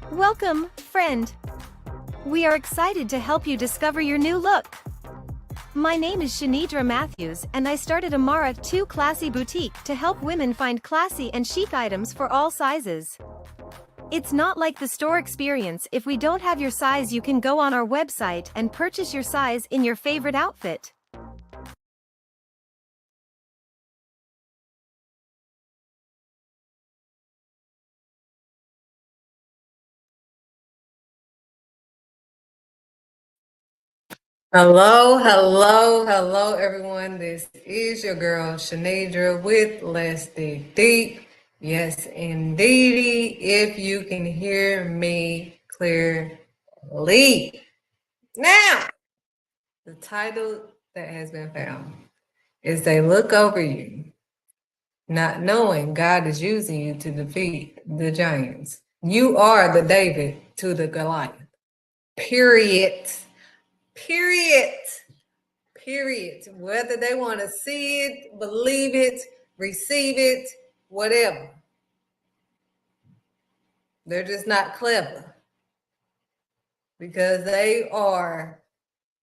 Welcome, friend. We are excited to help you discover your new look. My name is Shanidra Matthews and I started Amara 2 Classy Boutique to help women find classy and chic items for all sizes. It's not like the store experience. If we don't have your size, you can go on our website and purchase your size in your favorite outfit. Hello, everyone. This is your girl Shanidra with Let's Dig Deep. Yes, indeedy, if you can hear me clearly. Now, the title that has been found is They Look Over You, not knowing God is using you to defeat the giants. You are the David to the Goliath. Period. Period. Period. Whether they want to see it, believe it, receive it, whatever. They're just not clever because they are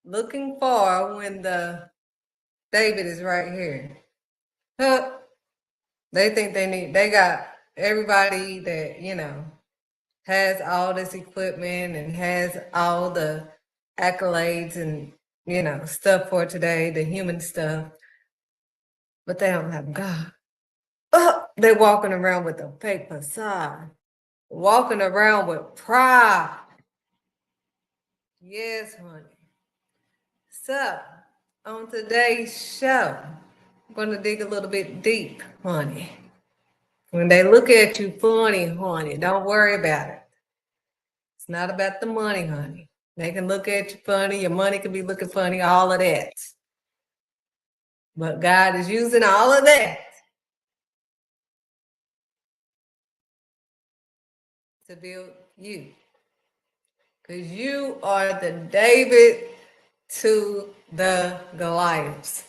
looking far when the David is right here. They think they got everybody that, has all this equipment and has all the accolades and, stuff for today, the human stuff, but they don't have God. They're walking around with a fake facade, walking around with pride. Yes, honey. So, on today's show, I'm going to dig a little bit deep, honey. When they look at you funny, honey, don't worry about it. It's not about the money, honey. They can look at you funny, your money can be looking funny, all of that. But God is using all of that to build you. Because you are the David to the Goliaths.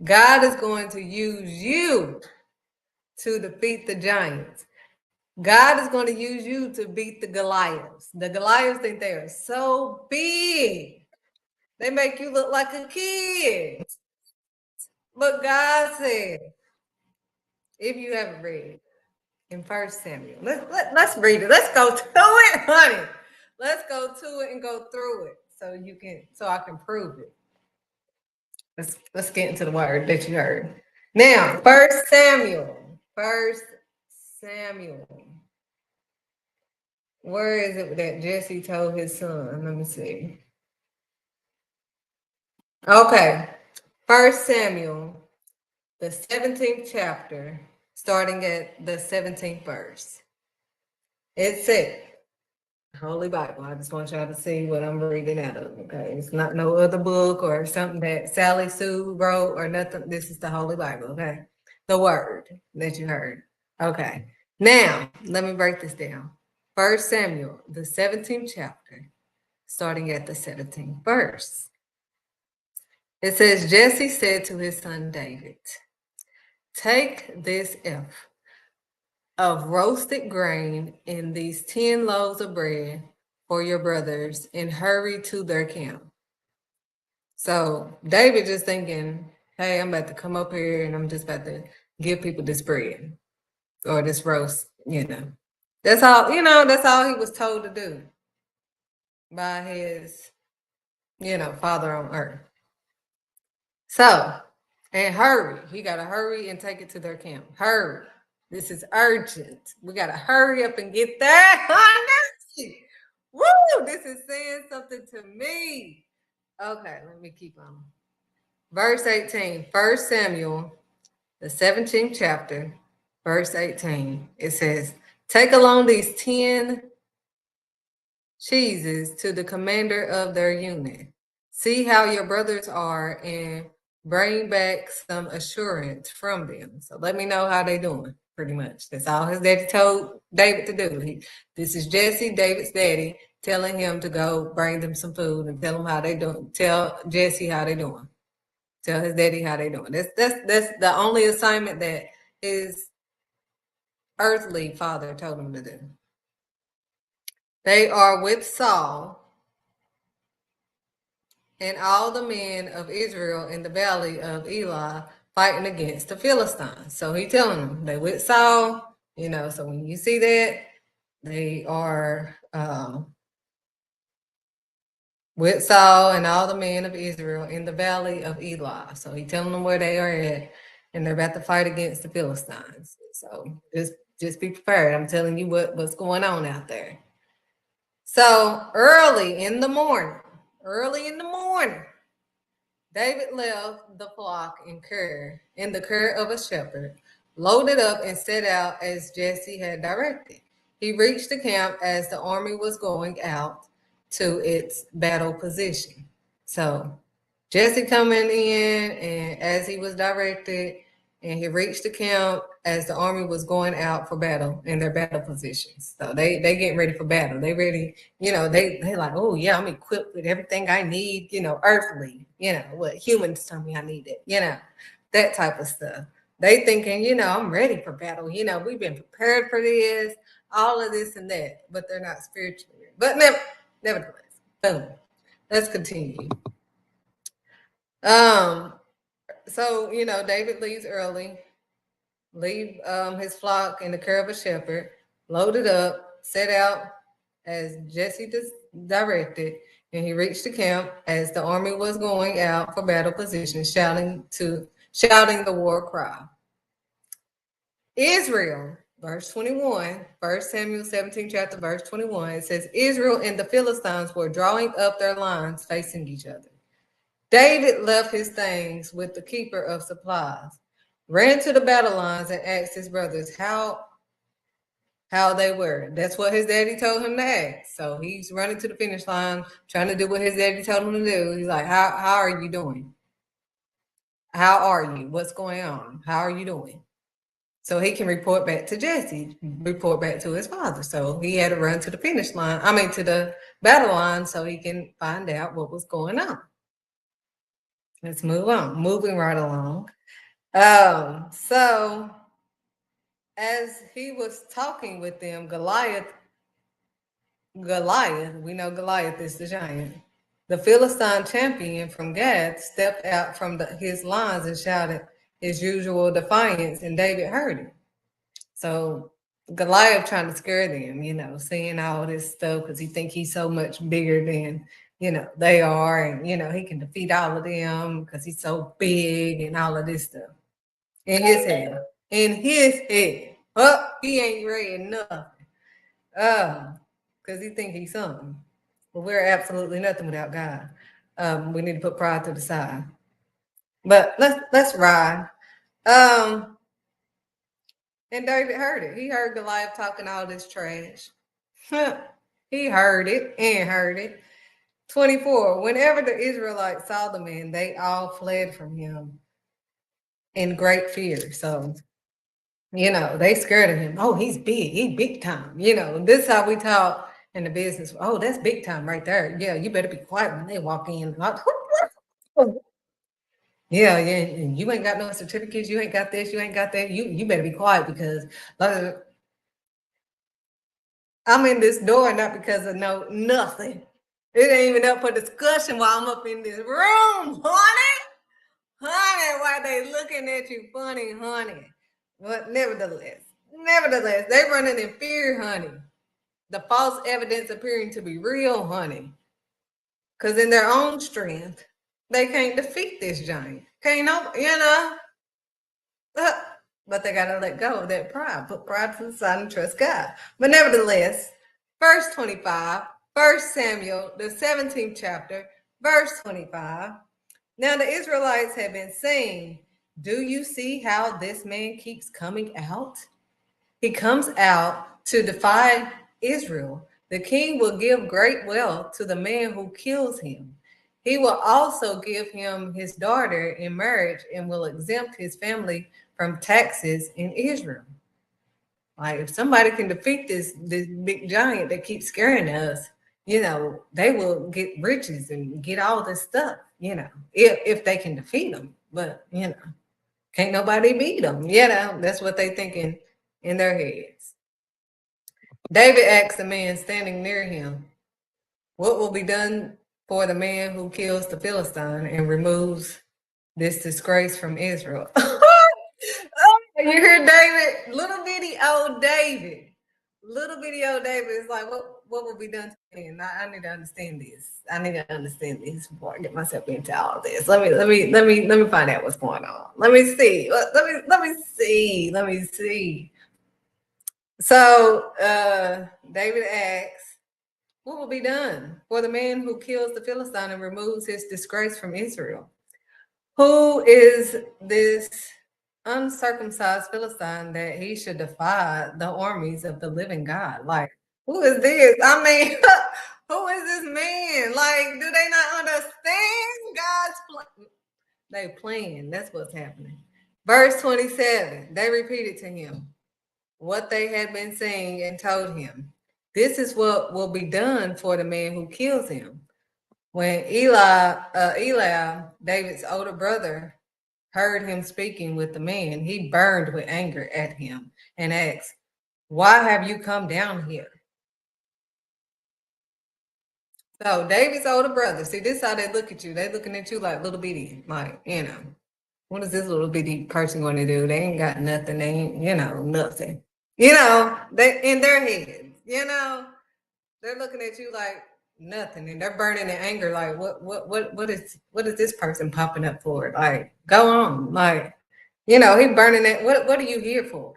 God is going to use you to defeat the giants. God is going to use you to beat the Goliaths. The Goliaths think they are so big. They make you look like a kid. But God said, if you haven't read in 1 Samuel, let's read it. Let's go to it, honey. Let's go to it and go through it so I can prove it. Let's get into the word that you heard. Now, 1 Samuel. Where is it that Jesse told his son? Let me see. Okay. 1 Samuel, the 17th chapter, starting at the 17th verse. It said, Holy Bible. I just want y'all to see what I'm reading out of. Okay. It's not no other book or something that Sally Sue wrote or nothing. This is the Holy Bible. Okay. The word that you heard. Okay. Now, let me break this down. 1 Samuel, the 17th chapter, starting at the 17th verse. It says, Jesse said to his son David, take this ephah of roasted grain and these 10 loaves of bread for your brothers and hurry to their camp. So David just thinking, hey, I'm about to come up here and I'm just about to give people this bread or this roast, That's all he was told to do by his, father on earth. So, and hurry. He got to hurry and take it to their camp. Hurry. This is urgent. We got to hurry up and get there. Woo! This is saying something to me. Okay, let me keep on. Verse 18, 1 Samuel, the 17th chapter, verse 18. It says, take along these 10 cheeses to the commander of their unit. See how your brothers are and bring back some assurance from them. So let me know how they doing, pretty much. That's all his daddy told David to do. This is Jesse, David's daddy, telling him to go bring them some food and tell them how they doing. Tell Jesse how they doing. Tell his daddy how they doing. That's the only assignment that his earthly father told him to do. They are with Saul and all the men of Israel in the valley of Elah fighting against the Philistines. So he telling them they with Saul, so when you see that, they are with Saul and all the men of Israel in the valley of Elah. So he telling them where they are at, and they're about to fight against the Philistines. So just be prepared. I'm telling you what's going on out there. So early in the morning, David left the flock in the care of a shepherd, loaded up and set out as Jesse had directed. He reached the camp as the army was going out to its battle position. So Jesse coming in, and as he was directed, and he reached the camp as the army was going out for battle in their battle positions. So they getting ready for battle. They ready, they like, oh yeah, I'm equipped with everything I need, earthly, what humans tell me I need it, that type of stuff. They thinking, I'm ready for battle. We've been prepared for this, all of this and that, but they're not spiritually. But nevertheless, boom. Let's continue. So, David leaves early, leave his flock in the care of a shepherd, loaded up, set out as Jesse directed, and he reached the camp as the army was going out for battle position, shouting the war cry. Israel, verse 21, 1 Samuel 17 chapter, verse 21, it says, Israel and the Philistines were drawing up their lines facing each other. David left his things with the keeper of supplies, ran to the battle lines, and asked his brothers how they were. That's what his daddy told him to ask. So he's running to the finish line, trying to do what his daddy told him to do. He's like, how are you doing? How are you? What's going on? How are you doing? So he can report back to Jesse, report back to his father. So he had to run to the finish line, to the battle line, so he can find out what was going on. Let's move on. Moving right along. So as he was talking with them, Goliath, we know Goliath is the giant. The Philistine champion from Gath stepped out from his lines and shouted his usual defiance, and David heard it. So Goliath trying to scare them, seeing all this stuff because he think he's so much bigger than they are, and he can defeat all of them because he's so big and all of this stuff. In his head. Oh, he ain't read nothing. Because he think he's something. But we're absolutely nothing without God. We need to put pride to the side. But let's ride. And David heard it. He heard Goliath talking all this trash. He heard it and heard it. 24. Whenever the Israelites saw the man, they all fled from him in great fear. So, they scared of him. Oh, he's big. He's big time. This is how we talk in the business. Oh, that's big time right there. Yeah, you better be quiet when they walk in. Yeah, you ain't got no certificates. You ain't got this. You ain't got that. You better be quiet because I'm in this door not because of nothing. It ain't even up for discussion while I'm up in this room, honey. Honey, why they looking at you funny, honey? But nevertheless, they running in fear, honey. The false evidence appearing to be real, honey. Because in their own strength, they can't defeat this giant. But they got to let go of that pride. Put pride to the side and trust God. But nevertheless, verse 25, 1 Samuel, the 17th chapter, verse 25. Now the Israelites had been saying, do you see how this man keeps coming out? He comes out to defy Israel. The king will give great wealth to the man who kills him. He will also give him his daughter in marriage and will exempt his family from taxes in Israel. Like if somebody can defeat this big giant that keeps scaring us, they will get riches and get all this stuff, if they can defeat them. But, can't nobody beat them. That's what they thinking in their heads. David asked the man standing near him, "What will be done for the man who kills the Philistine and removes this disgrace from Israel?" Oh, you hear David? Little bitty old David. Little bitty old David is like, what will be done to me? And I need to understand this. I need to understand this before I get myself into all this. Let me find out what's going on. Let me see. Let me see. So David asks, what will be done for the man who kills the Philistine and removes his disgrace from Israel? Who is this uncircumcised Philistine that he should defy the armies of the living God? Like, who is this? I mean, who is this man? Like, do they not understand God's plan? They playing. That's what's happening. Verse 27, they repeated to him what they had been saying and told him. This is what will be done for the man who kills him. When Eli, David's older brother, heard him speaking with the man, he burned with anger at him and asked, "Why have you come down here?" So David's older brother, see, this is how they look at you. They looking at you like little bitty, like, what is this little bitty person going to do? They ain't got nothing. They ain't, nothing. They in their heads, they're looking at you like nothing, and they're burning in anger. Like, what is this person popping up for? Like, go on, like, he burning it. What are you here for?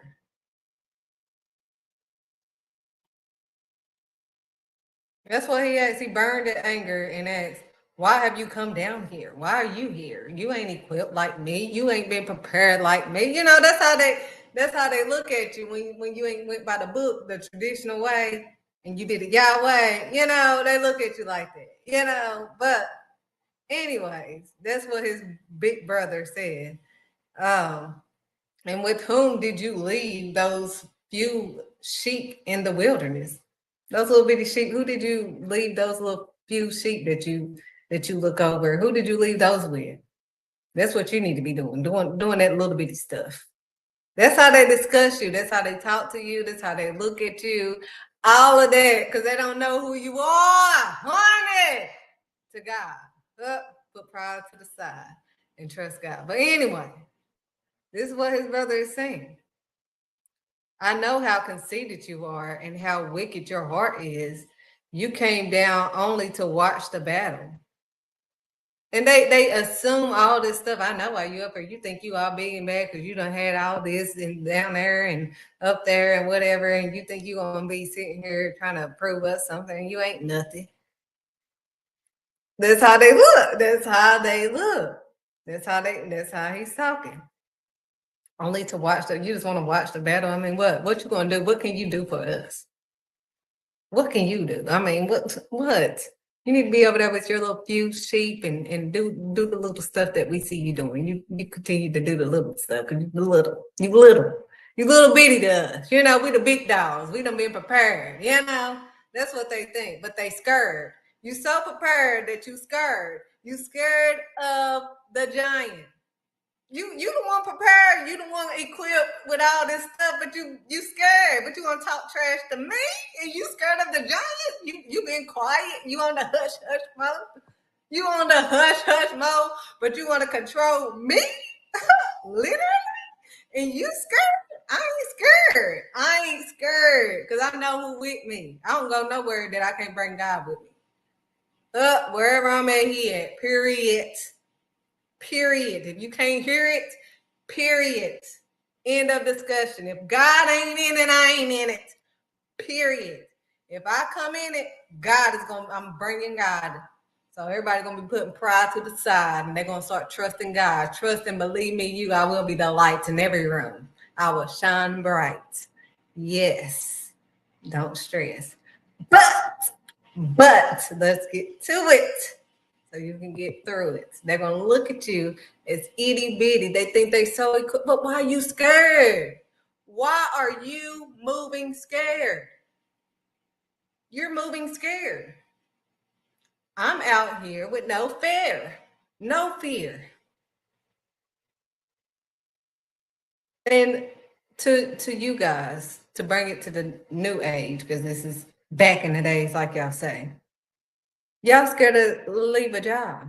That's what he asked. He burned in anger and asked, "Why have you come down here? Why are you here? You ain't equipped like me. You ain't been prepared like me." That's how they look at you when you ain't went by the book, the traditional way, and you did it Yahweh. They look at you like that. But anyways, that's what his big brother said. And with whom did you leave those few sheep in the wilderness? Those little bitty sheep. Who did you leave those little few sheep that you look over? Who did you leave those with? That's what you need to be doing that little bitty stuff. That's how they discuss you. That's how they talk to you. That's how they look at you. All of that, because they don't know who you are. Honey, to God. Put pride to the side and trust God. But anyway, this is what his brother is saying. I know how conceited you are and how wicked your heart is. You came down only to watch the battle. And they assume all this stuff. I know why you up here. You think you all big and bad because you done had all this and down there and up there and whatever. And you think you gonna be sitting here trying to prove us something. You ain't nothing. That's how they look. That's how they look. That's how he's talking. Only to watch you just want to watch the battle. I mean, what you gonna do? What can you do for us? What can you do? I mean, what? You need to be over there with your little few sheep and do the little stuff that we see you doing. You continue to do the little stuff because you little bitty to us. We the big dogs. We done been prepared. That's what they think, but they scared. You so prepared that you scared. You scared of the giant. You the one prepared, you the one equipped with all this stuff, but you scared, but you gonna talk trash to me, and you scared of the giant. You been quiet. You on the hush hush mode. You on the hush hush mode, but you want to control me, literally, and you scared. I ain't scared because I know who with me. I don't go nowhere that I can't bring God with me. Wherever I'm at, he at. Period. If you can't hear it, period. End of discussion. If God ain't in it, I ain't in it. Period. If I come in it, I'm bringing God. So everybody's going to be putting pride to the side and they're going to start trusting God. Trust and believe me, I will be the light in every room. I will shine bright. Yes. Don't stress. But let's get to it. So you can get through it. They're going to look at you as itty bitty. They think they so equipped. But why are you scared? Why are you moving scared? You're moving scared. I'm out here with no fear. No fear. And to you guys, to bring it to the new age, because this is back in the days, like y'all say. Y'all scared to leave a job.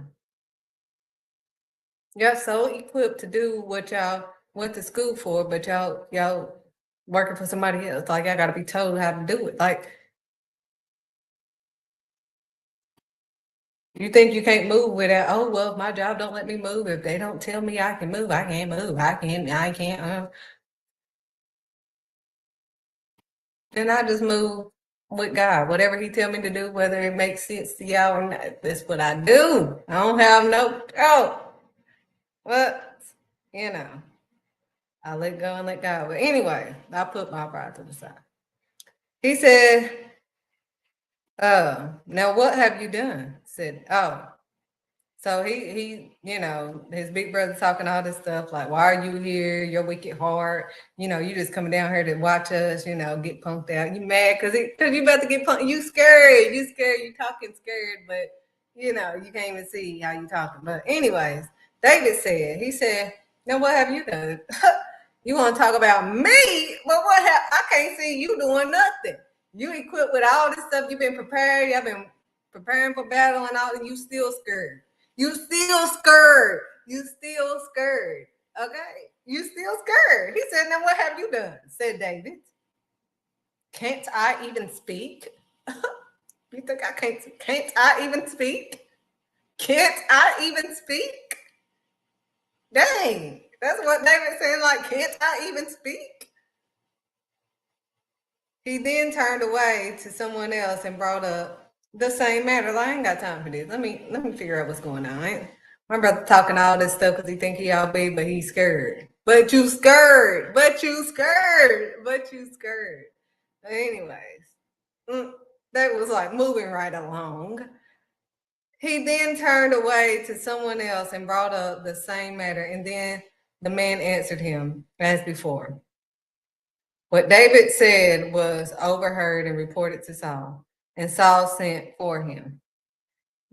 Y'all so equipped to do what y'all went to school for, but y'all working for somebody else. Like y'all gotta be told how to do it. Like you think you can't move without, oh well, my job don't let me move. If they don't tell me I can move, I can't move. I can't. Then I just move with God. Whatever He tell me to do, whether it makes sense to y'all or not, that's what I do. I don't have no but you know, I let go and let God. But anyway, I put my pride to the side. He said, now what have you done? Said, oh. So he, his big brother talking all this stuff like, why are you here? You're wicked heart. You just coming down here to watch us, get punked out. You mad because you about to get punked. You scared. You talking scared, but you can't even see how you talking. But anyways, David said, now what have you done? You want to talk about me? Well, I can't see you doing nothing. You equipped with all this stuff. You've been prepared. You've been preparing for battle and all, and you still scared. You still scared. You still scared. Okay? You still scared. He said, now what have you done? Said David. Can't I even speak? You think I can't I even speak? Can't I even speak? Dang. That's what David said, like, can't I even speak? He then turned away to someone else and brought up the same matter. Like, I ain't got time for this. Let me figure out what's going on. My brother talking all this stuff because he think he all big, but he's scared. But you scared. But you scared. But you scared. Anyways, that was like moving right along. He then turned away to someone else and brought up the same matter. And then the man answered him as before. What David said was overheard and reported to Saul, and Saul sent for him.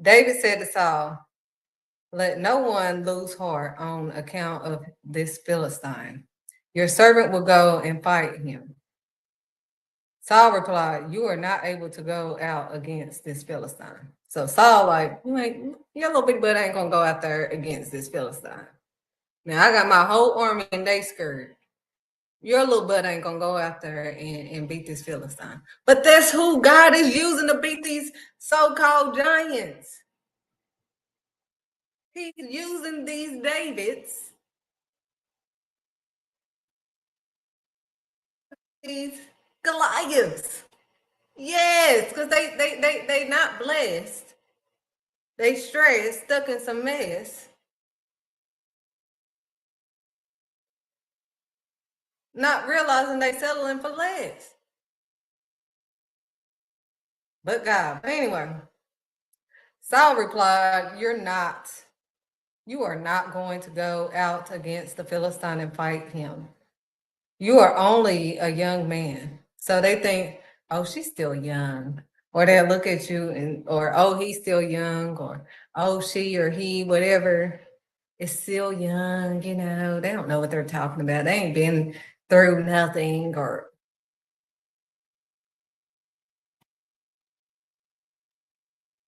David said to Saul, let no one lose heart on account of this Philistine. Your servant will go and fight him. Saul replied, you are not able to go out against this Philistine. So Saul like, your little big butt ain't gonna go out there against this Philistine. Now I got my whole army and they scared. Your little butt ain't gonna go out there and beat this Philistine. But that's who God is using to beat these so-called giants. He's using these Davids, these Goliaths. Yes, because they not blessed. They stressed, stuck in some mess. Not realizing they settling for less. But God. But anyway, Saul replied, you are not going to go out against the Philistine and fight him. You are only a young man. So they think, oh, she's still young. Or they'll look at you or, oh, he's still young, or, oh, she or he, whatever, is still young, they don't know what they're talking about. They ain't been through nothing, or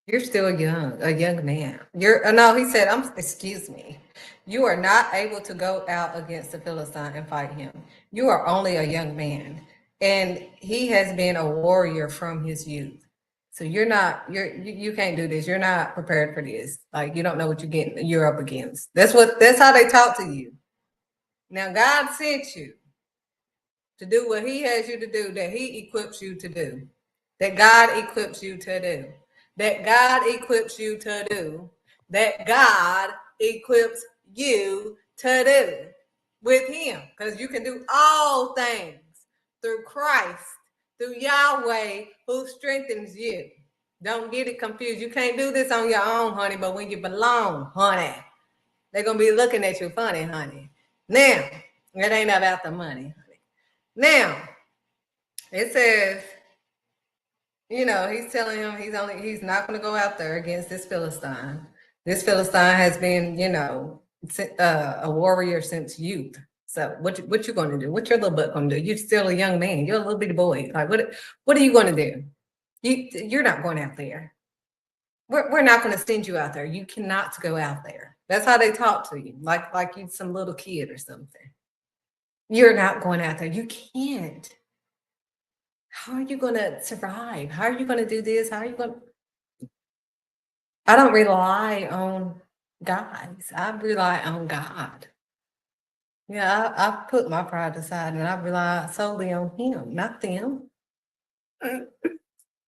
you're still young, a young man. No, he said, excuse me. You are not able to go out against the Philistine and fight him. You are only a young man, and he has been a warrior from his youth. So you can't do this. You're not prepared for this. Like, you don't know what you're up against. That's how they talk to you. Now, God sent you to do what he has you to do, that he equips you to do, that God equips you to do, that God equips you to do, that God equips you to do with him, because you can do all things through Christ, through Yahweh, who strengthens you. Don't get it confused. You can't do this on your own, honey, but when you belong, honey, they're going to be looking at you funny, honey. Now, it ain't about the money, honey. Now, it says, he's telling him he's not going to go out there against this Philistine. This Philistine has been, a warrior since youth. So what you gonna do? What your little butt gonna do? You're still a young man. You're a little bitty boy. Like what are you gonna do? You're not going out there. We're not gonna send you out there. You cannot go out there. That's how they talk to you, like you some little kid or something. You're not going out there. You can't. How are you gonna survive? How are you gonna do this? How are you gonna I don't rely on guys. I rely on God. Yeah, I put my pride aside and I rely solely on him, not them. I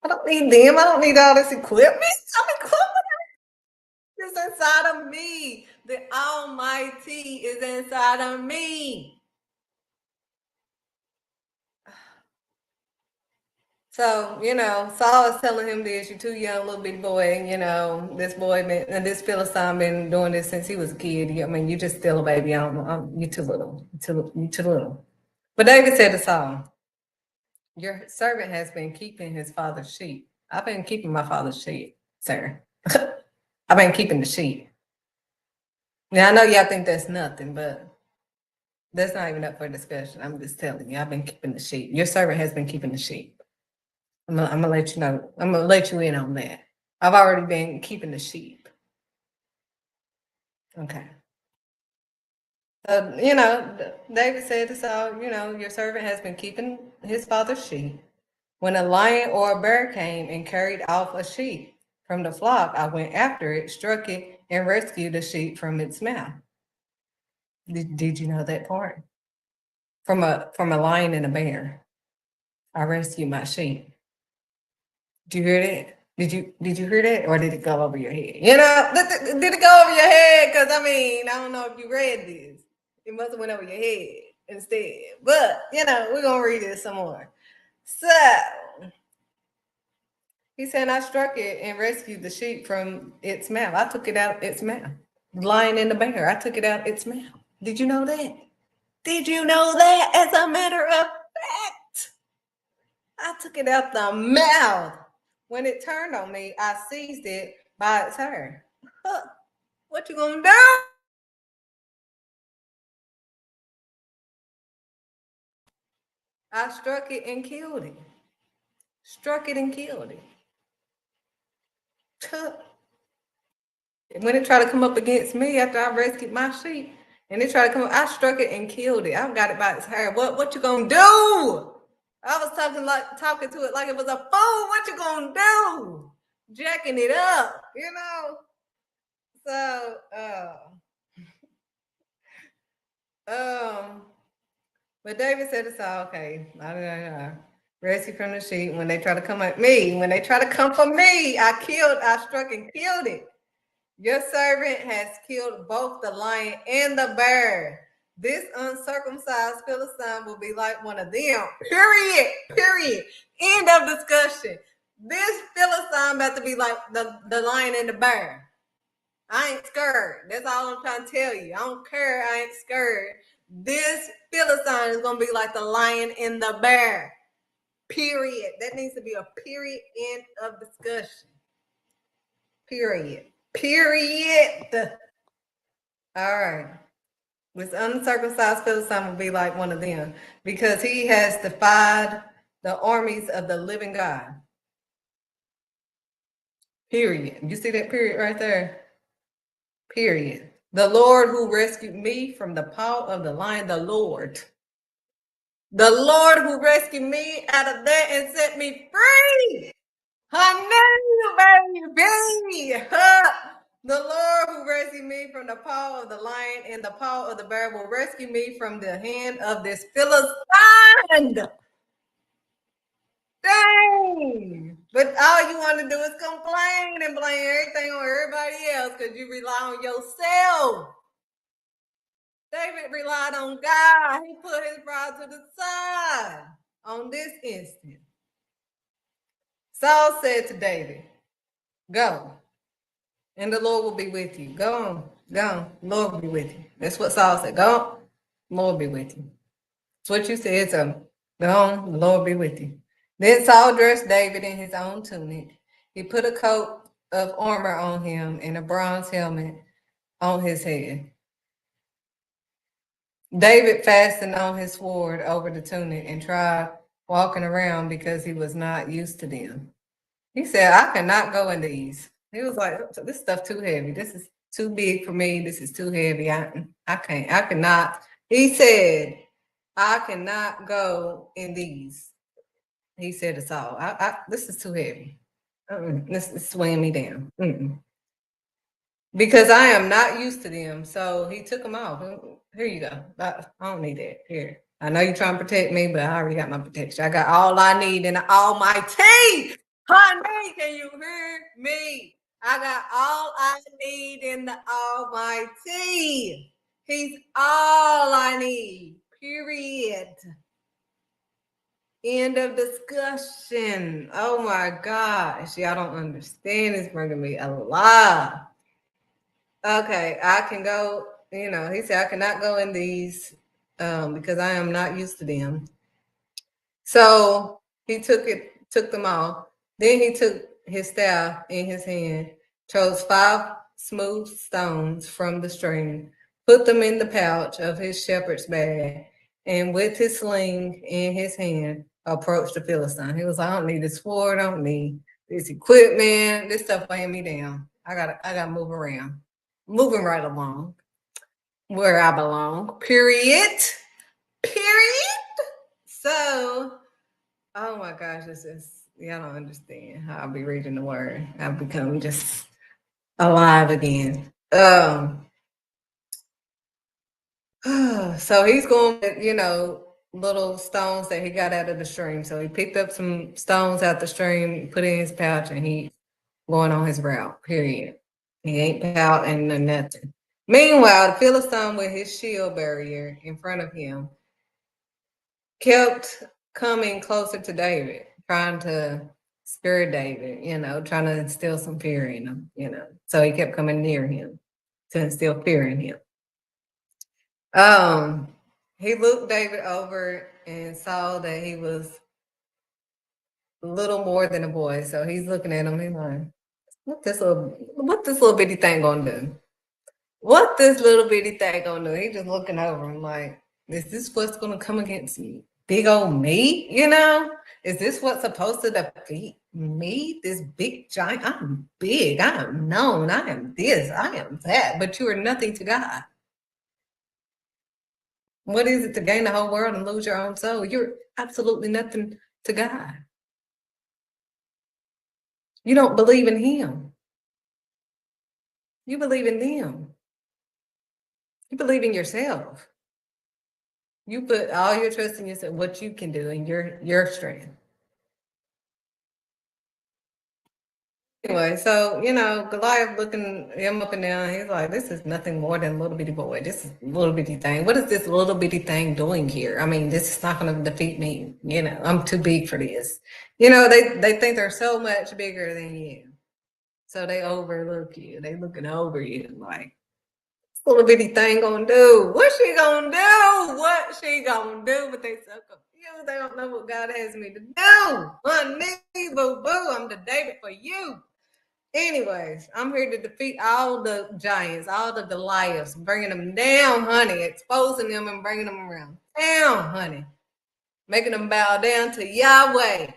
don't need them. I don't need all this equipment. Equipment is inside of me. The Almighty is inside of me. So, Saul is telling him this, you're too young, little bitty boy, this boy and this Philistine been doing this since he was a kid. I mean, you just still a baby. You're too little. You're too little. But David said to Saul, your servant has been keeping his father's sheep. I've been keeping my father's sheep, sir. I've been keeping the sheep. Now, I know y'all think that's nothing, but that's not even up for discussion. I'm just telling you, I've been keeping the sheep. Your servant has been keeping the sheep. I'm gonna let you know. I'm gonna let you in on that. I've already been keeping the sheep. Okay. So, David said to Saul, your servant has been keeping his father's sheep. When a lion or a bear came and carried off a sheep from the flock, I went after it, struck it, and rescued the sheep from its mouth. Did you know that part? From a lion and a bear, I rescued my sheep. Did you hear that? Did you hear that, or did it go over your head? Did it go over your head? Because I don't know if you read this. It must have went over your head instead. But we're gonna read it some more. So he said, I struck it and rescued the sheep from its mouth. I took it out its mouth. The lion and the bear, I took it out its mouth. Did you know that? Did you know that? As a matter of fact, I took it out the mouth. When it turned on me, I seized it by its hair. Huh. What you gonna do? I struck it and killed it. Struck it and killed it. Huh. When it tried to come up against me after I rescued my sheep, and it tried to come up, I struck it and killed it. I got it by its hair. What you gonna do? I was talking to it like it was a fool. What you gonna do? Jacking it up, So, but David said to Saul, okay, rescue from the sheep. When they try to come at me, when they try to come for me, I struck and killed it. Your servant has killed both the lion and the bear. This uncircumcised Philistine will be like one of them. Period. End of discussion. This Philistine about to be like the lion and the bear. I ain't scared. That's all I'm trying to tell you. I don't care. I ain't scared. This Philistine is going to be like the lion and the bear. Period. That needs to be a period. End of discussion. Period. All right. This uncircumcised Philistine will be like one of them because he has defied the armies of the living God. Period. You see that period right there? Period. The Lord who rescued me from the paw of the lion, the Lord who rescued me out of that and set me free. Honey, baby. The Lord who rescued me from the paw of the lion and the paw of the bear will rescue me from the hand of this Philistine. Dang. But all you want to do is complain and blame everything on everybody else because you rely on yourself. David relied on God. He put his pride to the side on this instant. Saul said to David, go, and the Lord will be with you. Go on. The Lord will be with you. That's what Saul said. Go on, the Lord will be with you. That's what you said, so go on, the Lord will be with you. Then Saul dressed David in his own tunic. He put a coat of armor on him and a bronze helmet on his head. David fastened on his sword over the tunic and tried walking around because he was not used to them. He said, I cannot go in these. He was like, this stuff too heavy. This is too big for me. This is too heavy. I can't, I cannot. He said, I cannot go in these. He said, it's all. This is too heavy. This is swaying me down. Because I am not used to them. So he took them off. Here you go. I don't need that. Here. I know you're trying to protect me, but I already got my protection. I got all I need in the Almighty. Honey, can you hear me? I got all I need in the Almighty. He's all I need. Period. End of discussion. Oh my gosh. Y'all don't understand. It's bringing me alive. Okay, I can go, he said I cannot go in these because I am not used to them. So he took them off. Then he took his staff in his hand, chose 5 smooth stones from the stream, put them in the pouch of his shepherd's bag, and with his sling in his hand, approached the Philistine. He was like, I don't need this sword, I don't need this equipment, this stuff weighing me down. I gotta move around. Moving right along where I belong. Period. So, oh my gosh, y'all don't understand how I'll be reading the word. I've become just alive again. So he's going with, little stones that he got out of the stream. So he picked up some stones out the stream, put it in his pouch, and he going on his route, period. He ain't pouting or nothing. Meanwhile, the Philistine with his shield barrier in front of him kept coming closer to David, trying to scare David, trying to instill some fear in him, So he kept coming near him to instill fear in him. He looked David over and saw that he was a little more than a boy. So he's looking at him, he's like, what this little bitty thing gonna do? What this little bitty thing gonna do? He just looking over him like, is this what's gonna come against me? Big old me, Is this what's supposed to defeat me? This big giant? I'm big. I am known. I am this. I am that. But you are nothing to God. What is it to gain the whole world and lose your own soul? You're absolutely nothing to God. You don't believe in him. You believe in them. You believe in yourself. You put all your trust in yourself, what you can do, and your strength. Anyway, so Goliath looking him up and down, he's like, this is nothing more than a little bitty boy. This is a little bitty thing. What is this little bitty thing doing here? I mean, this is not going to defeat me. I'm too big for this. They think they're so much bigger than you. So they overlook you. They looking over you like, little bitty thing gonna do? What she gonna do? What she gonna do? But they so confused. They don't know what God has me to do. Honey, boo boo. I'm the David for you. Anyways, I'm here to defeat all the giants, all the Goliaths, bringing them down, honey, exposing them and bringing them around down, honey, making them bow down to Yahweh,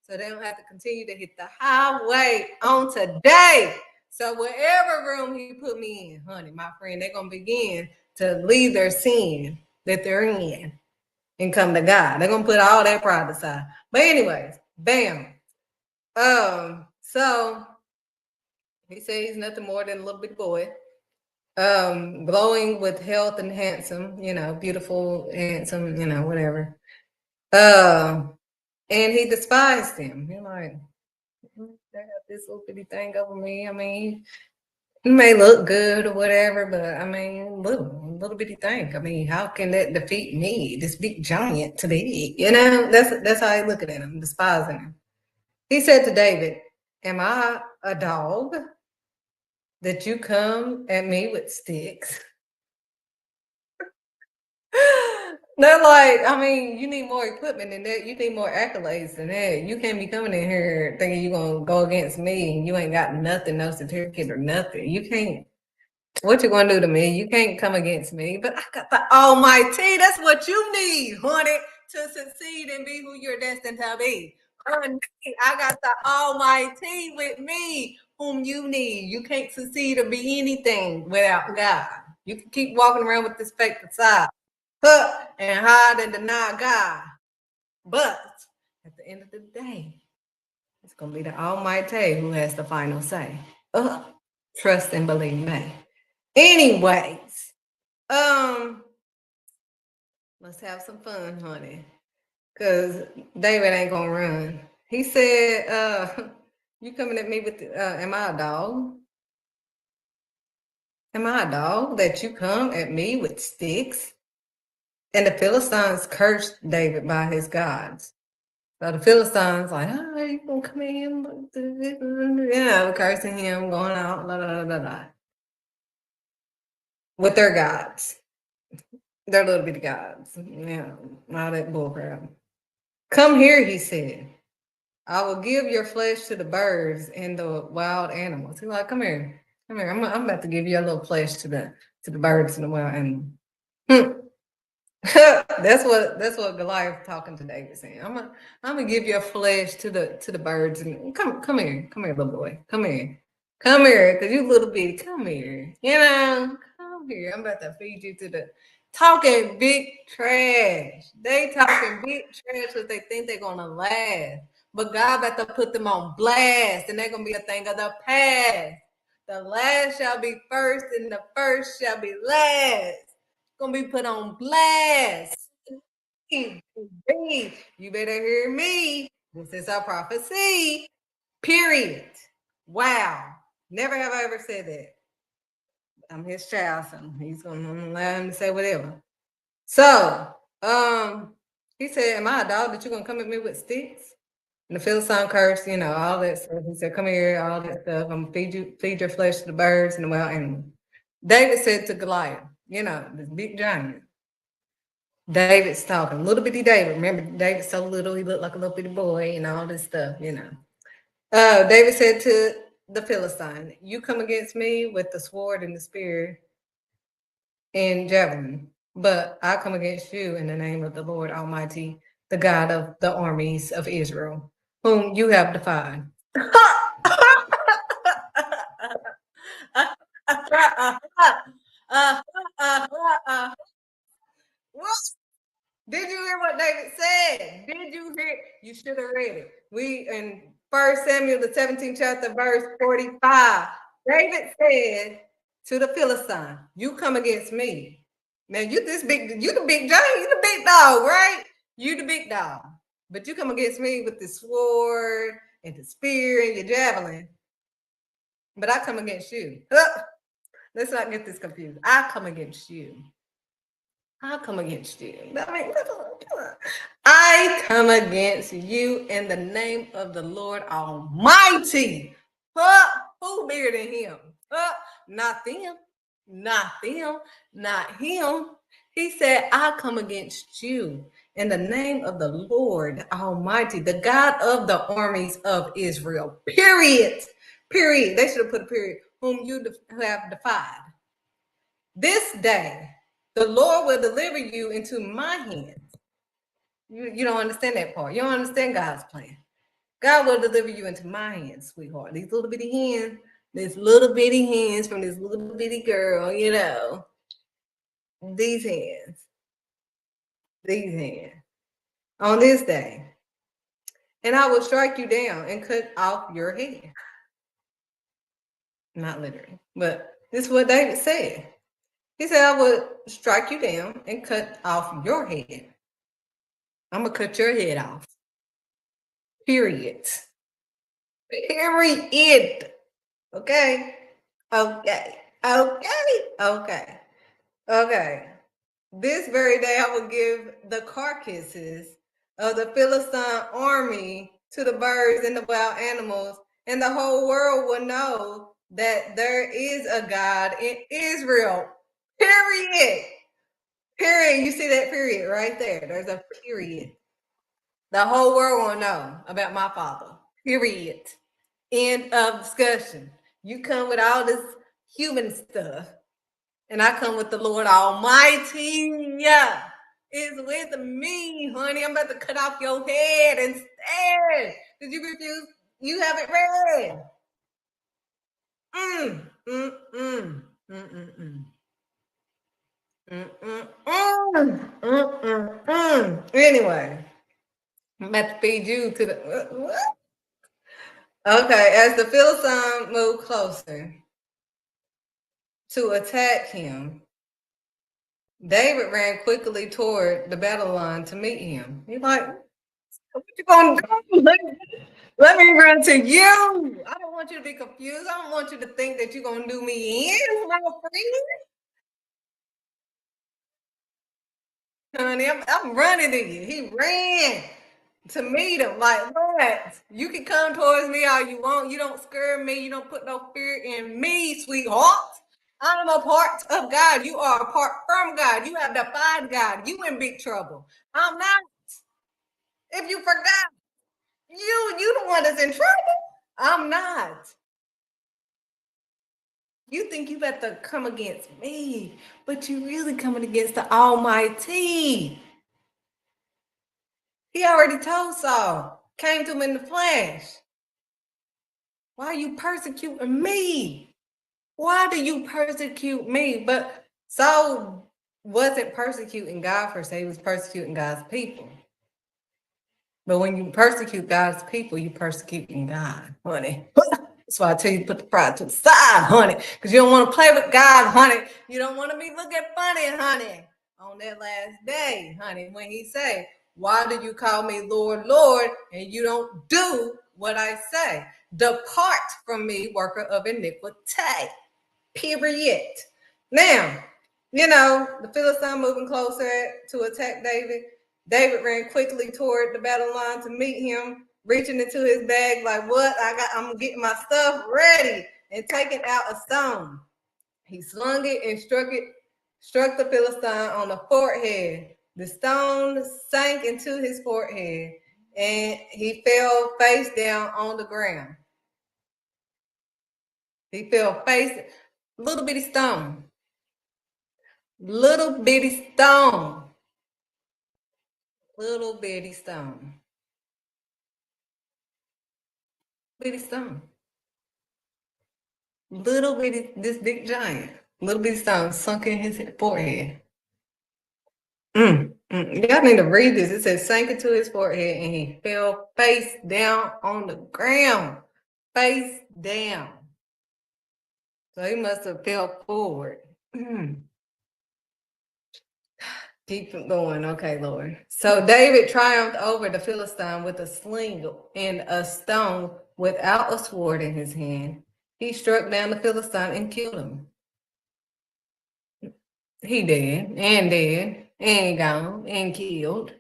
so they don't have to continue to hit the highway on today. So whatever room he put me in, honey, my friend, they're going to begin to leave their sin that they're in and come to God. They're going to put all that pride aside. But anyways, bam. So he said he's nothing more than a little bitty boy, glowing with health and handsome, beautiful, handsome, whatever. And he despised him. You're like, they got this little bitty thing over me. I mean, it may look good or whatever, but I mean, little bitty thing. I mean, how can that defeat me? This big giant to be, that's how he looking at him, despising him. He said to David, am I a dog that you come at me with sticks? They're like, I mean, you need more equipment than that. You need more accolades than that. You can't be coming in here thinking you're going to go against me and you ain't got nothing, no certificate or nothing. You can't. What you gonna do to me? You can't come against me, but I got the Almighty. That's what you need, honey, to succeed and be who you're destined to be. Honey, I got the Almighty with me, whom you need. You can't succeed or be anything without God. You can keep walking around with this fake facade, and hide and deny God. But at the end of the day, it's gonna be the Almighty who has the final say. Trust and believe me. Anyways, let's have some fun, honey. Cause David ain't gonna run. He said, you coming at me with am I a dog? Am I a dog that you come at me with sticks? And the Philistines cursed David by his gods. So the Philistines like, oh, you gonna come in, cursing him, going out, blah, blah, blah, blah, with their gods. Their little bitty gods. Yeah, all that bullcrap. Come here, he said. I will give your flesh to the birds and the wild animals. He's like, come here. Come here. I'm about to give your little flesh to the birds and the wild animals. that's what Goliath talking to David saying. I'm gonna give your flesh to the birds and come here, little boy, come here, cause you little bitty, come here, come here. I'm about to feed you to the talking big trash. They talking big trash because they think they're gonna last, but God about to put them on blast, and they're gonna be a thing of the past. The last shall be first, and the first shall be last. Gonna be put on blast. You better hear me. This is our prophecy. Period. Wow. Never have I ever said that. I'm his child, so he's gonna allow him to say whatever. So, he said, am I a dog that you're gonna come at me with sticks? And the Philistine curse, all that stuff. He said, come here, all that stuff. I'm gonna feed your flesh to the birds and the wild animals. David said to Goliath, this big giant. David's talking, little bitty David. Remember, David's so little, he looked like a little bitty boy and all this stuff, David said to the Philistine, you come against me with the sword and the spear and javelin, but I come against you in the name of the Lord Almighty, the God of the armies of Israel, whom you have defied. What? Did you hear what David said? Did you hear? You should have read it. We in 1 Samuel, the 17th chapter, verse 45. David said to the Philistine, you come against me. Now you the big giant, you the big dog, right? You the big dog. But you come against me with the sword and the spear and your javelin. But I come against you. Let's not get this confused. I come against you. I come against you. I come against you in the name of the Lord Almighty. Who bigger than him? Not them. Not them. Not him. He said, I come against you in the name of the Lord Almighty, the God of the armies of Israel. Period. Period. They should have put a period. Whom you have defied. This day, the Lord will deliver you into my hands. You don't understand that part. You don't understand God's plan. God will deliver you into my hands, sweetheart. These little bitty hands from this little bitty girl, These hands. On this day. And I will strike you down and cut off your head. Not literally, but this is what David said. He said, I would strike you down and cut off your head. I'm going to cut your head off. Period. Period. Okay. This very day, I will give the carcasses of the Philistine army to the birds and the wild animals, and the whole world will know that there is a God in Israel. Period. You see that period right there? There's a period. The whole world will know about my Father. Period. End of discussion. You come with all this human stuff. And I come with the Lord Almighty is with me, honey. I'm about to cut off your head instead. Did you refuse? You haven't read. Mm, mm, mm, mm, mm, mm. Mm, mm, mm, mm, mm, mm. Anyway, I'm about to feed you to the. What? Okay, as the Philistine moved closer to attack him, David ran quickly toward the battle line to meet him. He's like, what you gonna do? Let me run to you. I don't want you to be confused. I don't want you to think that you're gonna do me in, my friend. Honey, I'm running to you. He ran to meet him. Like, what? You can come towards me all you want. You don't scare me. You don't put no fear in me, sweetheart. I'm a part of God. You are a part from God. You have defied God. You in big trouble. I'm not. If you forgot, you the one that's in trouble. I'm not. You think you have to come against me, but you really coming against the Almighty. He already told Saul, came to him in the flesh. Why are you persecuting me? Why do you persecute me? But Saul wasn't persecuting God per se, he was persecuting God's people. But when you persecute God's people, you persecuting God, honey. That's why I tell you to put the pride to the side, honey, because you don't want to play with God, honey. You don't want to be looking funny, honey, on that last day, honey, when he say, why do you call me Lord, Lord, and you don't do what I say? Depart from me, worker of iniquity. Period. Now, the Philistine moving closer to attack David. David ran quickly toward the battle line to meet him, reaching into his bag like, what? I'm getting my stuff ready, and taking out a stone. He slung it and struck the Philistine on the forehead. The stone sank into his forehead, and he fell face down on the ground. He fell face, little bitty stone. Little bitty stone. Little bitty stone. Bitty stone. Little bitty, this big giant. Little bitty stone sunk in his forehead. Y'all need to read this. It says sank into his forehead and he fell face down on the ground. Face down. So he must have fell forward. Keep going. Okay, Lord. So David triumphed over the Philistine with a sling and a stone without a sword in his hand. He struck down the Philistine and killed him. He dead and gone and killed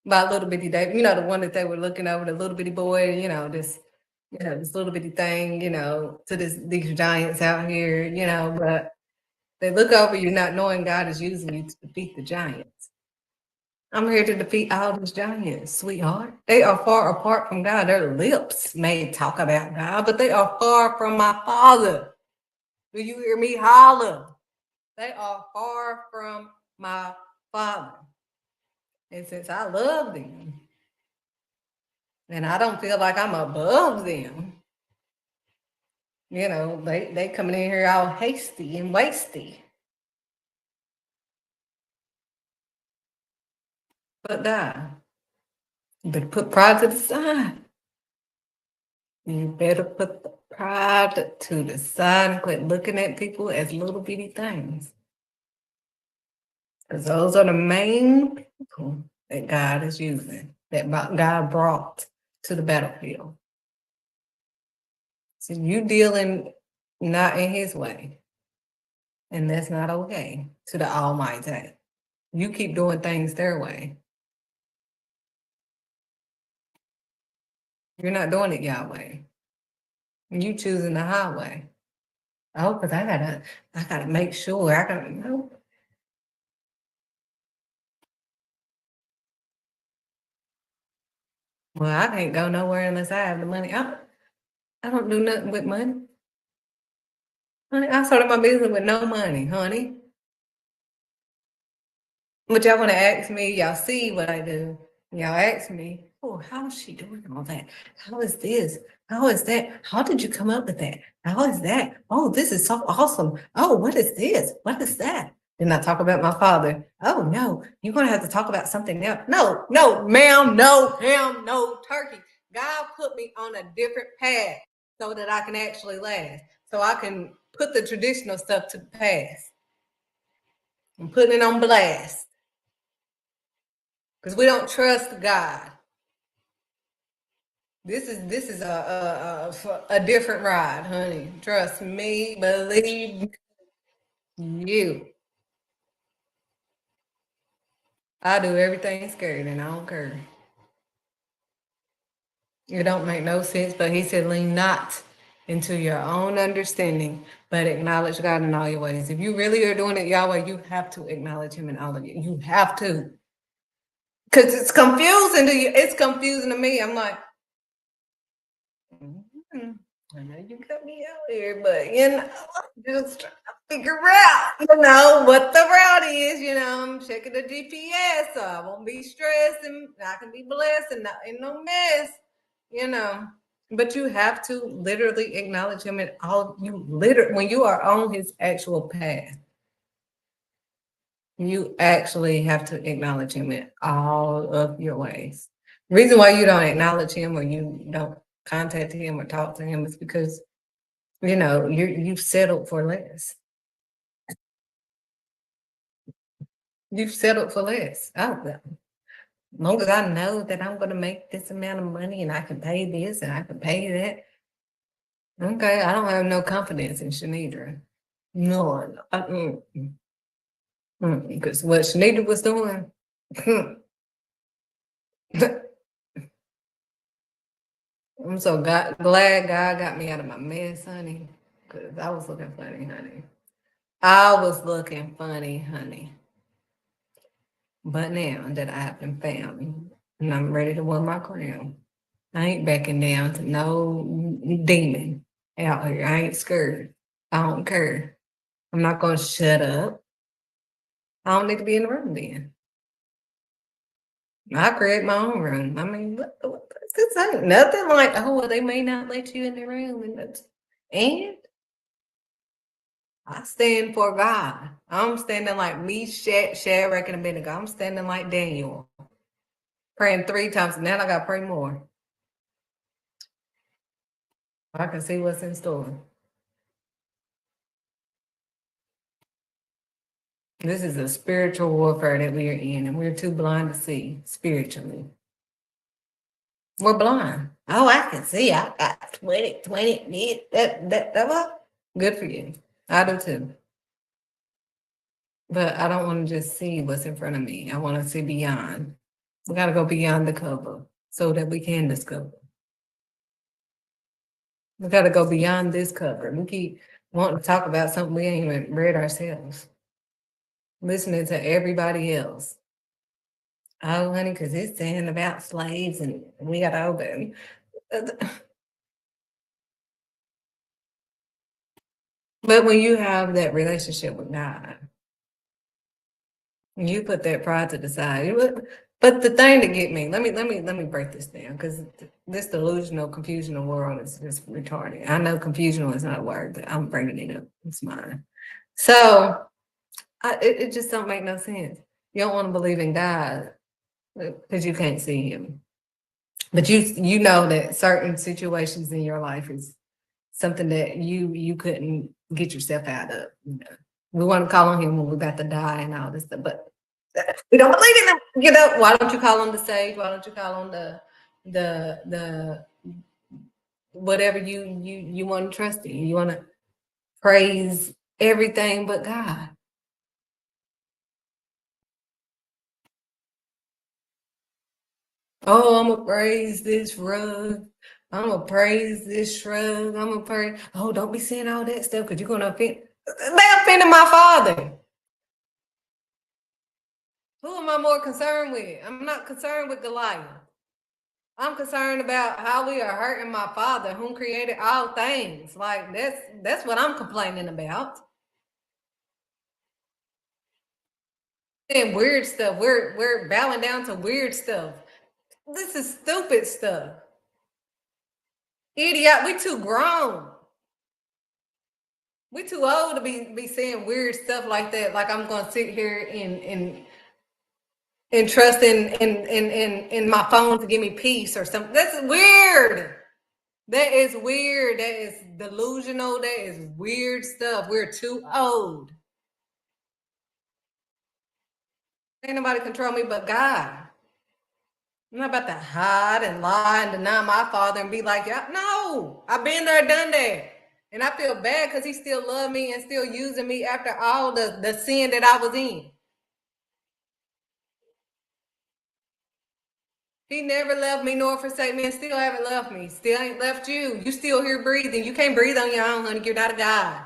by little bitty David. The one that they were looking over, the little bitty boy, this little bitty thing, to these giants out here, but they look over you not knowing God is using you to defeat the giants. I'm here to defeat all these giants, sweetheart. They are far apart from God. Their lips may talk about God, but they are far from my Father. Do you hear me holler? They are far from my Father. And since I love them, and I don't feel like I'm above them, they coming in here all hasty and wasty. But you better put pride to the side. You better put the pride to the side and quit looking at people as little bitty things. Because those are the main people that God is using, that God brought to the battlefield. So you dealing not in his way. And that's not okay to the Almighty. You keep doing things their way. You're not doing it Yahweh. You choosing the highway. Oh, because I gotta make sure. I gotta know. Well, I can't go nowhere unless I have the money. I don't do nothing with money. Honey, I started my business with no money, honey. But y'all want to ask me, y'all see what I do. Y'all ask me, oh, how is she doing all that? How is this? How is that? How did you come up with that? How is that? Oh, this is so awesome. Oh, what is this? What is that? Then I talk about my father. Oh, no, you're going to have to talk about something else. No, no, ma'am, no, ham, no, turkey. God put me on a different path so that I can actually last, so I can put the traditional stuff to the past. I'm putting it on blast because we don't trust God. This is a different ride, honey. Trust me, believe you. I do everything scared and I don't care. It don't make no sense, but he said, lean not into your own understanding, but acknowledge God in all your ways. If you really are doing it Yahweh, you have to acknowledge him in all of it. You have to. Because it's confusing to you. It's confusing to me. I'm like, I know you got me out here, but just trying to figure out, what the route is. I'm checking the GPS so I won't be stressed and I can be blessed and not in no mess, you know. But you have to literally acknowledge him in all when you are on his actual path. You actually have to acknowledge him in all of your ways. The reason why you don't acknowledge him or you don't contact him or talk to him is because you've settled for less. You've settled for less. As long as I know that I'm going to make this amount of money and I can pay this and I can pay that. Okay, I don't have no confidence in Shanidra. No, because what Shanidra was doing, I'm so glad God got me out of my mess, honey. Because I was looking funny, honey. I was looking funny, honey. But now that I've been found and I'm ready to wear my crown, I ain't backing down to no demon out here. I ain't scared. I don't care. I'm not going to shut up. I don't need to be in the room then. I create my own room. I mean, this ain't nothing like, oh, well, they may not let you in the room. And I stand for God. I'm standing like me, Shadrach, and Abednego. I'm standing like Daniel, praying 3 times. Now I got to pray more. I can see what's in store. This is a spiritual warfare that we are in, and we're too blind to see spiritually. We're blind. Oh, I can see. I got 20, that. Good for you. I do too. But I don't want to just see what's in front of me. I want to see beyond. We got to go beyond the cover so that we can discover. We got to go beyond this cover. We keep wanting to talk about something we ain't even read ourselves. Listening to everybody else. Oh, honey, because it's saying about slaves and we got to open. But when you have that relationship with God, you put that pride to the side. But the thing to get me, let me break this down because this delusional, confusional world is just retarded. I know confusional is not a word, but I'm bringing it up. It's mine. So it just don't make no sense. You don't want to believe in God because you can't see him. But you know that certain situations in your life is something that you couldn't get yourself out of. We want to call on him when we're about to die and all this stuff, but we don't believe in him. Why don't you call on the sage? Why don't you call on the whatever you want to trust in? You want to praise everything but God. Oh, I'm gonna praise this rug. I'm gonna praise this shrug. I'm gonna praise. Oh, don't be saying all that stuff because you're gonna offend. They offended my father. Who am I more concerned with? I'm not concerned with Goliath. I'm concerned about how we are hurting my father, whom created all things. Like that's what I'm complaining about. And weird stuff. We're bowing down to weird stuff. This is stupid stuff. Idiot, we too grown. We too old to be saying weird stuff like that. Like I'm gonna sit here and trust in my phone to give me peace or something. That's weird. That is weird. That is delusional. That is weird stuff. We're too old. Ain't nobody control me but God. I'm not about to hide and lie and deny my father and be like, yeah, no, I've been there, done that. And I feel bad because he still loved me and still using me after all the sin that I was in. He never left me nor forsake me and still haven't left me. Still ain't left you. You still here breathing. You can't breathe on your own, honey. You're not a God.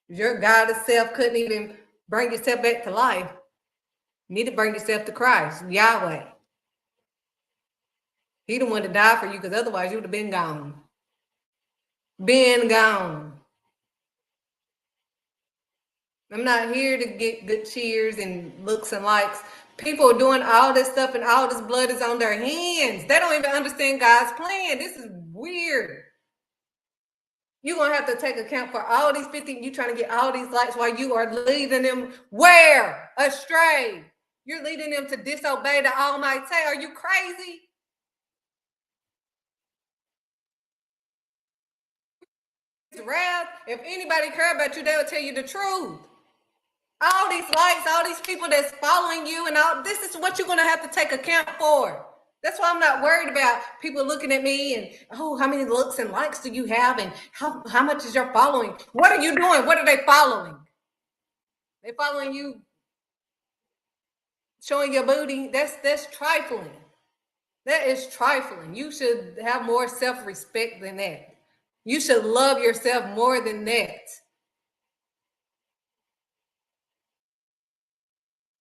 Your God itself couldn't even bring yourself back to life. You need to bring yourself to Christ, Yahweh. He the one to die for you because otherwise you would have been gone. Been gone. I'm not here to get good cheers and looks and likes. People are doing all this stuff and all this blood is on their hands. They don't even understand God's plan. This is weird. You're going to have to take account for all these 50. You trying to get all these likes while you are leading them where? Astray. You're leading them to disobey the Almighty. Are you crazy? Wrath. If anybody care about you, they will tell you the truth. All these likes, all these people that's following you, and all this is what you're going to have to take account for. That's why I'm not worried about people looking at me and, oh, how many looks and likes do you have, and how much is your following? What are you doing? What are they following? They following you showing your booty? That's trifling. That is trifling. You should have more self-respect than that. You should love yourself more than that.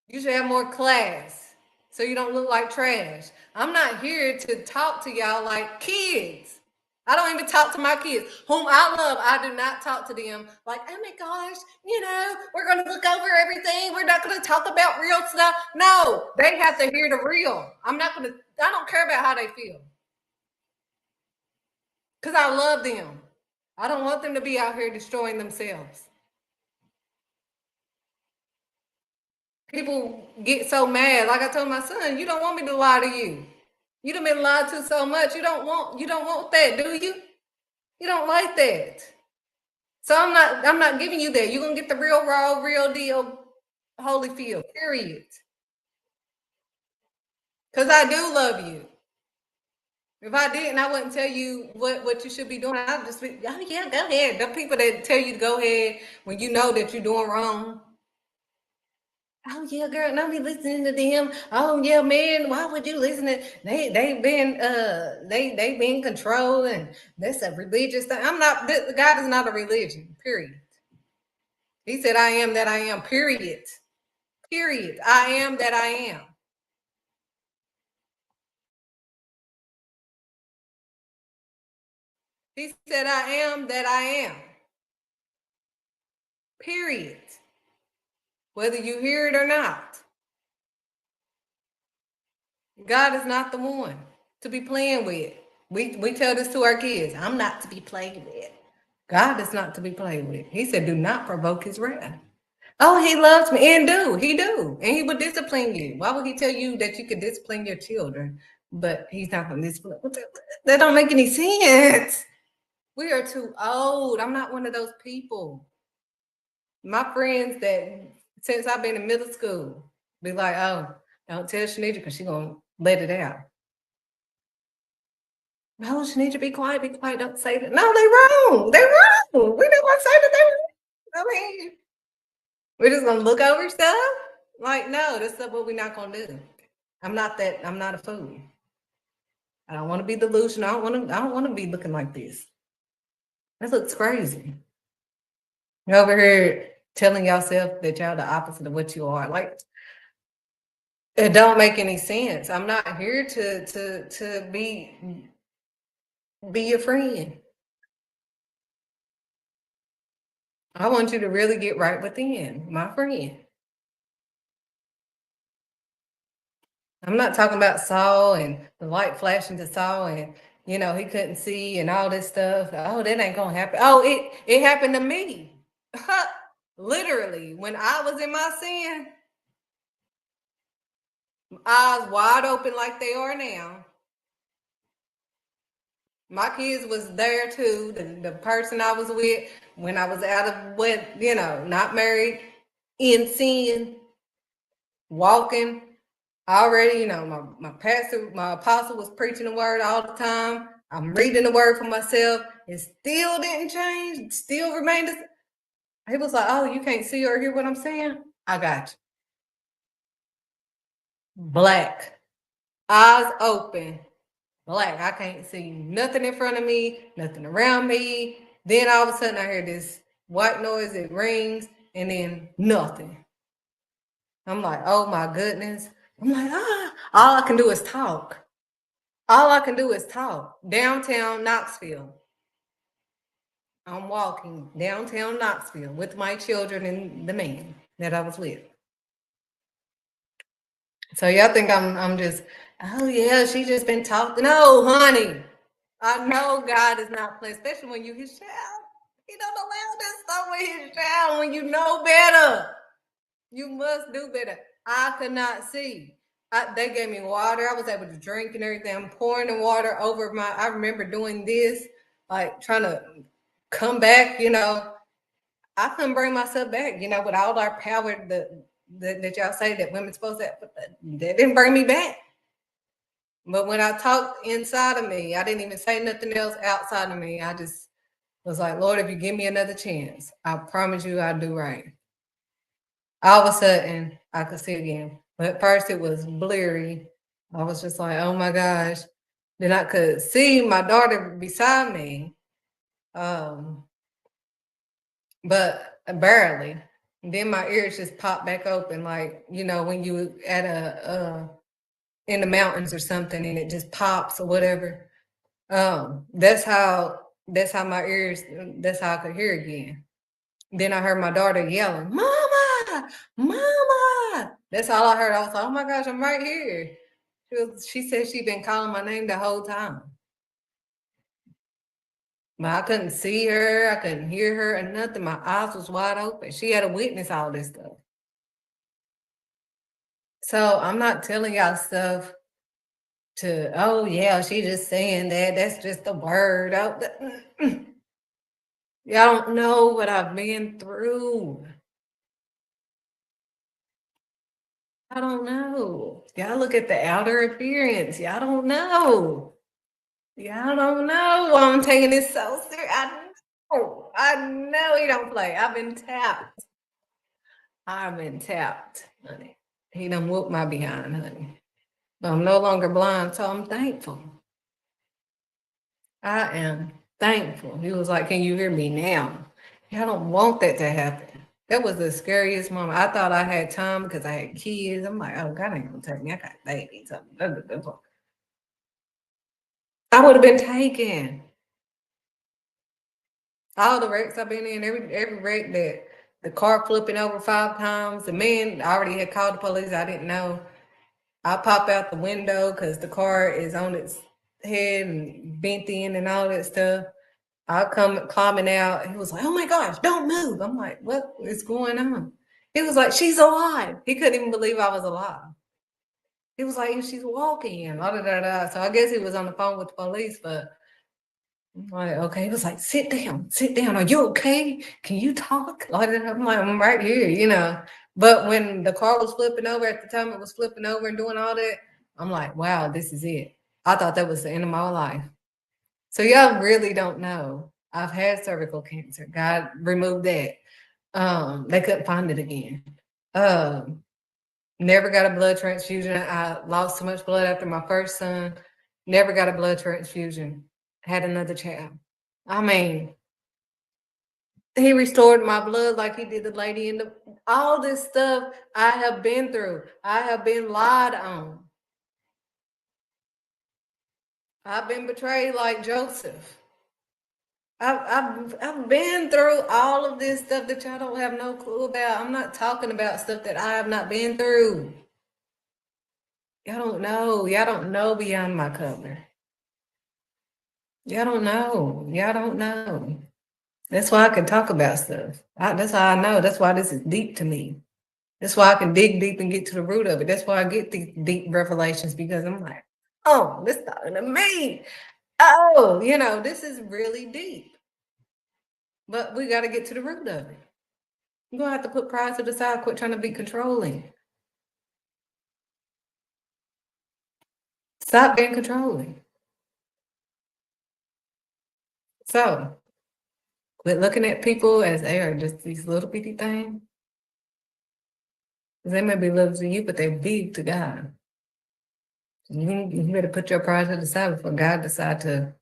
You should have more class so you don't look like trash. I'm not here to talk to y'all like kids. I don't even talk to my kids, whom I love. I do not talk to them like, oh my gosh, we're going to look over everything. We're not going to talk about real stuff. No, they have to hear the real. I don't care about how they feel because I love them. I don't want them to be out here destroying themselves. People get so mad. Like I told my son, you don't want me to lie to you. You done been lied to so much. You don't want that, do you? You don't like that. So I'm not giving you that. You're gonna get the real raw, real deal, Holyfield, period. Because I do love you. If I didn't, I wouldn't tell you what you should be doing. I'd just be, oh yeah, go ahead. The people that tell you to go ahead when you know that you're doing wrong. Oh yeah, girl, don't be listening to them. Oh yeah, man, why would you listen to they've been controlled and that's a religious thing. God is not a religion, period. He said, I am that I am, period. Period. I am that I am. He said, I am that I am. Period. Whether you hear it or not. God is not the one to be playing with. We tell this to our kids. I'm not to be played with. God is not to be played with. He said, do not provoke his wrath. Oh, he loves me. And he do. And he would discipline you. Why would he tell you that you could discipline your children, but he's not going to discipline? That don't make any sense. We are too old. I'm not one of those people. My friends that since I've been in middle school be like, oh, don't tell Shanita because she's going to let it out. No, Shanita, be quiet, don't say that. No, they're wrong. They're wrong. We don't want to say that they're wrong. I mean, we're just gonna look over stuff? Like, no, that's not what we're not gonna do. I'm not a fool. I don't want to be delusional. I don't want to be looking like this. That looks crazy. You're over here telling yourself that y'all the opposite of what you are. Like, it don't make any sense. I'm not here to be your friend. I want you to really get right within, my friend. I'm not talking about Saul and the light flashing to Saul and he couldn't see and all this stuff. Oh, that ain't gonna happen. Oh, it happened to me. Literally, when I was in my sin, eyes wide open like they are now. My kids was there too. The person I was with when I was out of not married, in sin, walking. Already, my pastor, my apostle was preaching the word all the time. I'm reading the word for myself. It still didn't change. Still remained the same. He was like, "Oh, you can't see or hear what I'm saying? I got you." Black, eyes open, black. I can't see nothing in front of me, nothing around me. Then all of a sudden I hear this white noise, it rings, and then nothing. I'm like, oh my goodness. I'm like, all I can do is talk. All I can do is talk. Downtown Knoxville. I'm walking downtown Knoxville with my children and the man that I was with. So y'all think I'm just, oh yeah, she just been talking. No, honey. I know God is not playing, especially when you his child. He don't allow this stuff with his child when you know better. You must do better. I could not see. They gave me water. I was able to drink and everything. I'm pouring the water over I remember doing this, like trying to come back, I couldn't bring myself back, with all our power that y'all say that women's supposed to have, but that didn't bring me back. But when I talked inside of me, I didn't even say nothing else outside of me. I just was like, Lord, if you give me another chance, I promise you I'll do right. All of a sudden, I could see again. But at first, it was blurry. I was just like, oh my gosh. Then I could see my daughter beside me, but barely. And then my ears just popped back open, like, when you at in the mountains or something and it just pops or whatever. That's how my ears, that's how I could hear again. Then I heard my daughter yelling, "Mama, Mama." That's all I heard. I was like, oh my gosh, I'm right here. She said she'd been calling my name the whole time. But I couldn't see her. I couldn't hear her or nothing. My eyes was wide open. She had to witness all this stuff. So I'm not telling y'all stuff oh yeah, she just saying that. That's just a word. Y'all don't know what I've been through. I don't know. Y'all look at the outer appearance. Y'all don't know. Y'all don't know why I'm taking this so serious. I know he don't play. I've been tapped. Honey. He done whooped my behind, honey. But I'm no longer blind, so I'm thankful. I am thankful. He was like, can you hear me now? I don't want that to happen. That was the scariest moment. I thought I had time because I had kids. I'm like, oh, God ain't gonna take me. I got babies. I would have been taken. All the wrecks I've been in, every wreck that the car flipping over 5 times, the man already had called the police. I didn't know. I pop out the window because the car is on its head and bent in and all that stuff. I come climbing out. He was like, oh my gosh, don't move. I'm like, what is going on? He was like, she's alive. He couldn't even believe I was alive. He was like, she's walking. And So I guess he was on the phone with the police, but I'm like, okay. He was like, sit down. Are you okay? Can you talk? I'm like, I'm right here, But when the car was flipping over, at the time it was flipping over and doing all that, I'm like, wow, this is it. I thought that was the end of my life. So y'all really don't know. I've had cervical cancer. God removed that. They couldn't find it again. Never got a blood transfusion. I lost so much blood after my first son. Never got a blood transfusion. Had another child. I mean, he restored my blood like he did the lady in all this stuff I have been through. I have been lied on. I've been betrayed like Joseph. I've been through all of this stuff that y'all don't have no clue about. I'm not talking about stuff that I have not been through. Y'all don't know. Y'all don't know beyond my cover. Y'all don't know. Y'all don't know. That's why I can talk about stuff. That's how I know. That's why this is deep to me. That's why I can dig deep and get to the root of it. That's why I get these deep revelations because I'm like, oh, this talking to me. Oh, this is really deep. But we got to get to the root of it. You're going to have to put pride to the side, quit trying to be controlling. Stop being controlling. So, quit looking at people as they are just these little bitty things. They may be little to you, but they're big to God. You better put your pride to the side before God decide to.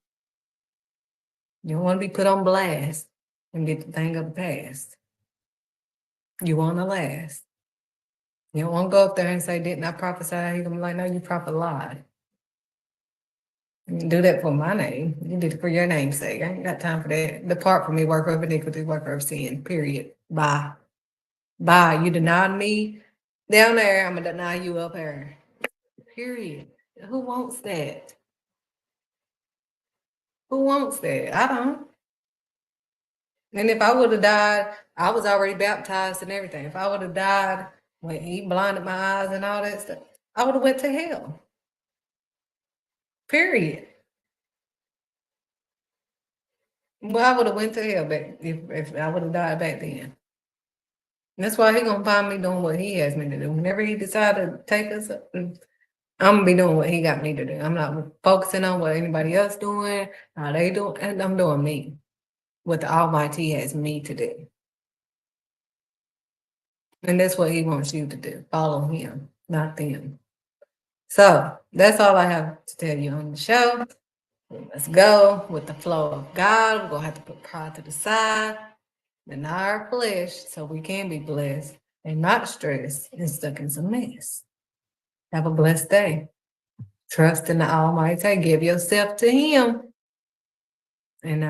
You don't want to be put on blast and get the thing of the past. You want to last. You don't want to go up there and say, didn't I prophesy? You're going to be like, no, you prophet lied. You do that for my name. You did it for your name's sake. I ain't got time for that. Depart from me, worker of iniquity, worker of sin, period. Bye. Bye. You denied me down there, I'm going to deny you up here. Period. Who wants that? Who wants that? I don't. And if I would have died, I was already baptized and everything. If I would have died when he blinded my eyes and all that stuff, I would have went to hell. Period. Well, I would have went to hell back if I would have died back then. And that's why he gonna find me doing what he has me to do. Whenever he decided to take us, I'm gonna be doing what he got me to do. I'm not focusing on what anybody else doing, how they doing, and I'm doing me. What the Almighty has me to do. And that's what he wants you to do. Follow him, not them. So that's all I have to tell you on the show. Let's go with the flow of God. We're going to have to put pride to the side, deny our flesh so we can be blessed and not stressed and stuck in some mess. Have a blessed day. Trust in the Almighty. Give yourself to him. And